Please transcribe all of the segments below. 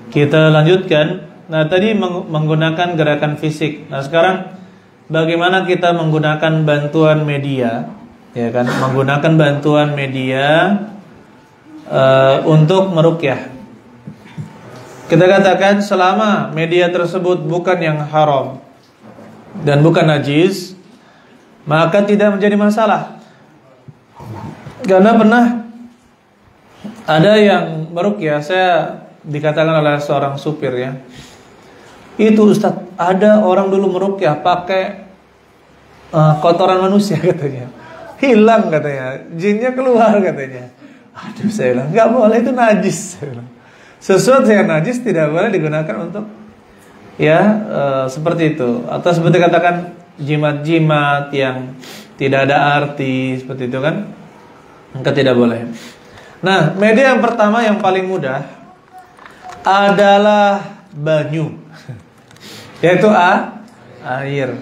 Kita lanjutkan. Nah, tadi menggunakan gerakan fisik. Nah, sekarang bagaimana kita menggunakan bantuan media, ya kan? Menggunakan bantuan media untuk meruqyah. Kita katakan selama media tersebut bukan yang haram dan bukan najis, maka tidak menjadi masalah. Karena pernah ada yang meruqyah, saya dikatakan oleh seorang supir ya, itu Ustadz, ada orang dulu meruqyah pakai kotoran manusia katanya, hilang katanya, jinnya keluar katanya. Aduh, saya bilang nggak boleh, itu najis. Sesuatu yang najis tidak boleh digunakan untuk seperti itu. Atau seperti katakan jimat-jimat yang tidak ada arti seperti itu kan, maka tidak boleh. Nah, media yang pertama yang paling mudah adalah banyu, yaitu air.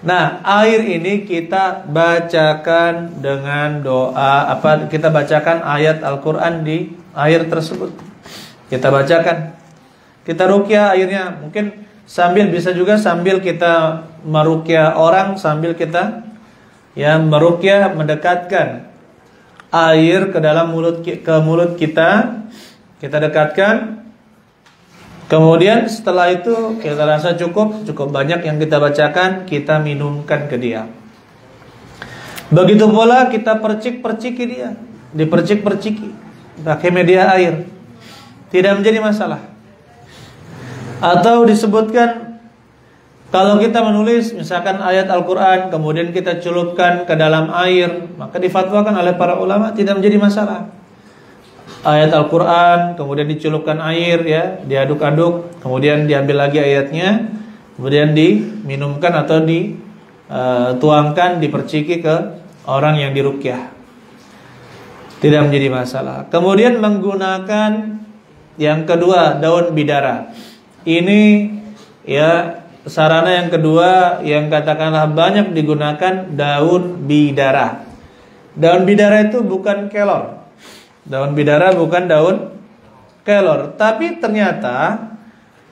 Nah, air ini kita bacakan dengan doa, kita bacakan ayat Al-Quran di air tersebut. Kita bacakan, kita ruqyah airnya. Mungkin bisa juga sambil kita meruqyah orang, sambil kita meruqyah, mendekatkan air ke dalam mulut kita dekatkan. Kemudian setelah itu kita rasa cukup banyak yang kita bacakan, kita minumkan ke dia. Begitu pula kita percik-perciki dia, dipercik-perciki pakai media air, tidak menjadi masalah. Atau disebutkan kalau kita menulis misalkan ayat Al-Quran, kemudian kita celupkan ke dalam air, maka difatwakan oleh para ulama tidak menjadi masalah. Ayat Al-Quran kemudian dicelupkan air, ya, diaduk-aduk, kemudian diambil lagi ayatnya, kemudian diminumkan atau dituangkan, diperciki ke orang yang diruqyah, tidak menjadi masalah. Kemudian menggunakan yang kedua, daun bidara. Ini sarana yang kedua yang katakanlah banyak digunakan, daun bidara. Daun bidara itu bukan kelor. Daun bidara bukan daun kelor, tapi ternyata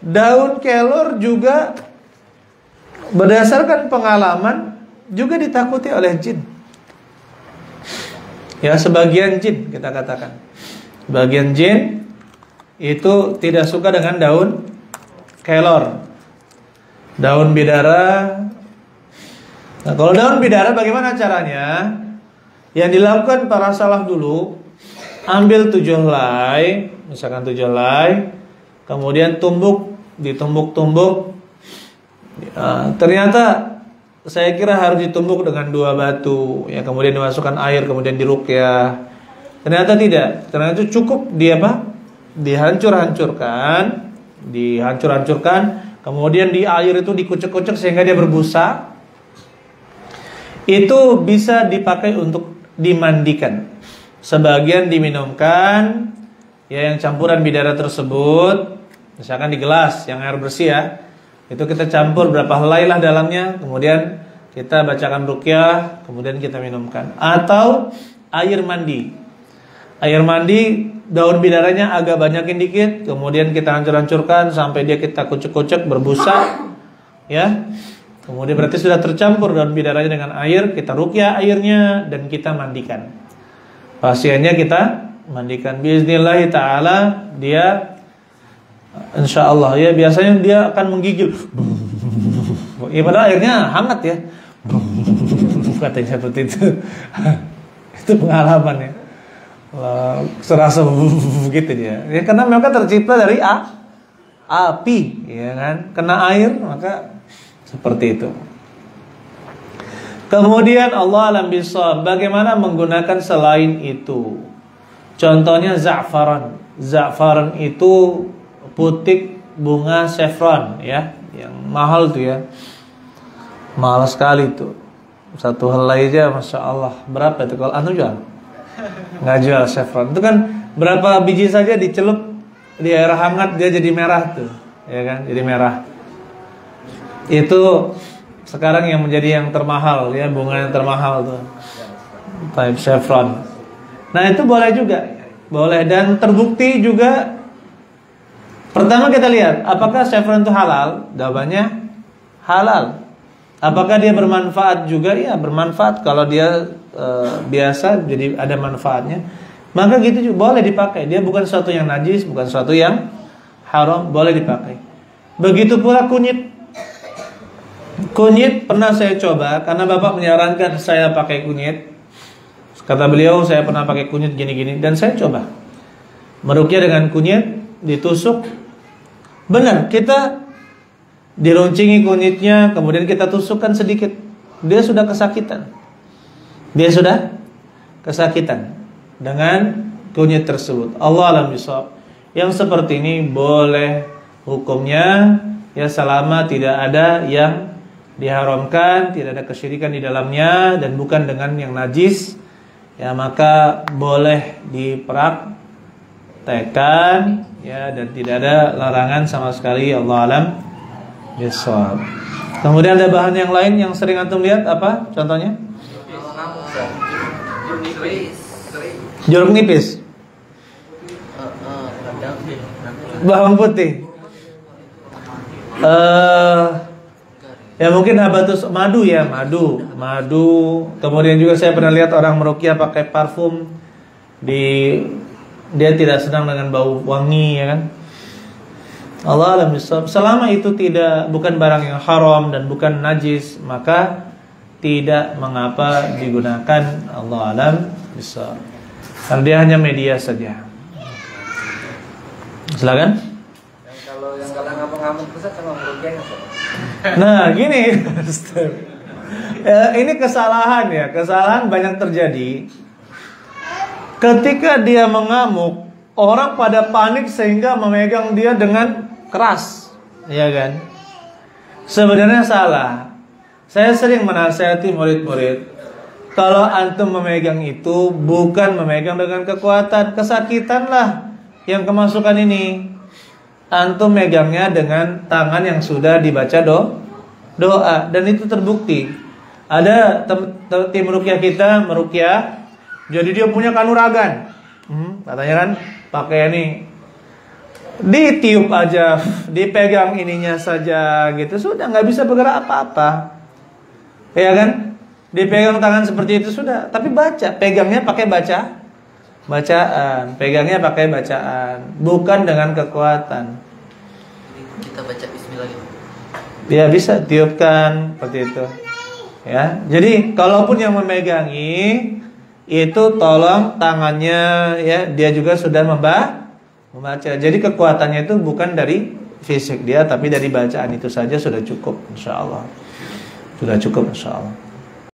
daun kelor juga berdasarkan pengalaman juga ditakuti oleh jin. Ya, sebagian jin kita katakan, sebagian jin itu tidak suka dengan daun kelor, daun bidara. Nah, kalau daun bidara bagaimana caranya? Yang dilakukan para salaf dulu, ambil 7 helai, misalkan 7 helai, kemudian ditumbuk-tumbuk. Ternyata saya kira harus ditumbuk dengan 2 batu, ya, kemudian dimasukkan air, kemudian diruqyah. Ternyata tidak. Ternyata itu cukup dihancur-hancurkan, kemudian di air itu dikucek-kucek sehingga dia berbusa. Itu bisa dipakai untuk dimandikan. Sebagian diminumkan, ya, yang campuran bidara tersebut, misalkan di gelas yang air bersih, ya, itu kita campur berapa helai lah dalamnya, kemudian kita bacakan ruqyah, kemudian kita minumkan. Atau air mandi, daun bidaranya agak banyakin dikit, kemudian kita hancur-hancurkan sampai dia kita kucek-kucek berbusa, ya. Kemudian berarti sudah tercampur daun bidaranya dengan air, kita ruqyah airnya dan kita mandikan. Pasiennya kita mandikan. Biiznillah ta'ala, dia insyaallah, ya, biasanya dia akan menggigil. Ya, padahal airnya hangat, ya. Katanya seperti itu. Itu pengalaman, ya. Serasa begitu dia. Ya, karena mereka tercipta dari api, ya kan? Kena air maka seperti itu. Kemudian Allah alam bisawab, bagaimana menggunakan selain itu? Contohnya za'faran. Za'faran itu putik bunga saffron, ya, yang mahal tuh, ya. Mahal sekali tuh. 1 helai aja Masya Allah. Berapa itu kalau anu jual? Nggak jual saffron. Itu kan berapa biji saja dicelup di air hangat dia jadi merah tuh, ya kan? Jadi merah. Itu sekarang yang menjadi yang termahal, ya, bunga yang termahal tuh, type saffron. Nah, itu boleh juga, boleh, dan terbukti juga Pertama kita lihat apakah saffron itu halal. Jawabannya halal. Apakah dia bermanfaat juga? Ya, bermanfaat. Kalau dia biasa, jadi ada manfaatnya, maka gitu juga boleh dipakai. Dia bukan sesuatu yang najis, bukan sesuatu yang haram, boleh dipakai. Begitu pula kunyit. Kunyit pernah saya coba karena Bapak menyarankan saya pakai kunyit. Kata beliau, saya pernah pakai kunyit gini-gini, dan saya coba meruqyah dengan kunyit, ditusuk. Benar, kita diruncingi kunyitnya, kemudian kita tusukkan sedikit, dia sudah kesakitan. Dia sudah kesakitan dengan kunyit tersebut. Allah alam bisawab. Yang seperti ini boleh hukumnya, ya, selama tidak ada yang diharamkan, tidak ada kesyirikan di dalamnya, dan bukan dengan yang najis, ya, maka boleh dipraktekkan, ya, dan tidak ada larangan sama sekali. Allah alam bisawab. Kemudian ada bahan yang lain yang sering antum lihat, apa contohnya? Jeruk nipis, bawang putih, ya mungkin habatus madu, ya, madu. Kemudian juga saya pernah lihat orang meruqyah pakai parfum, dia tidak senang dengan bau wangi, ya kan. Allah alam bisawab. Selama itu bukan barang yang haram dan bukan najis, maka tidak mengapa digunakan. Allah alam bisawab. Karena dia hanya media saja. Silakan. Kalau yang ngamuk-ngamuk besar sama meruqyah. Nah, gini. Ini kesalahan, ya. Kesalahan banyak terjadi. Ketika dia mengamuk, orang pada panik sehingga memegang dia dengan keras, ya kan? Sebenarnya salah. Saya sering menasihati murid-murid, kalau antum memegang itu bukan memegang dengan kekuatan, kesakitan lah yang kemasukan ini. Antum megangnya dengan tangan yang sudah dibaca doa, dan itu terbukti. Ada tim meruqyah kita meruqyah, jadi dia punya kanuragan, katanya kan pakai ini, ditiup aja, dipegang ininya saja gitu, sudah nggak bisa bergerak apa-apa, ya kan? Dipegang tangan seperti itu sudah, tapi pegangnya pakai bacaan, pegangnya pakai bacaan, bukan dengan kekuatan. Kita baca bismillah. Ya, bisa tiupkan seperti itu, ya. Jadi kalaupun yang memegangi itu tolong tangannya, ya, dia juga sudah membaca. Jadi kekuatannya itu bukan dari fisik dia, tapi dari bacaan itu saja sudah cukup, insyaallah. Sudah cukup, insyaallah.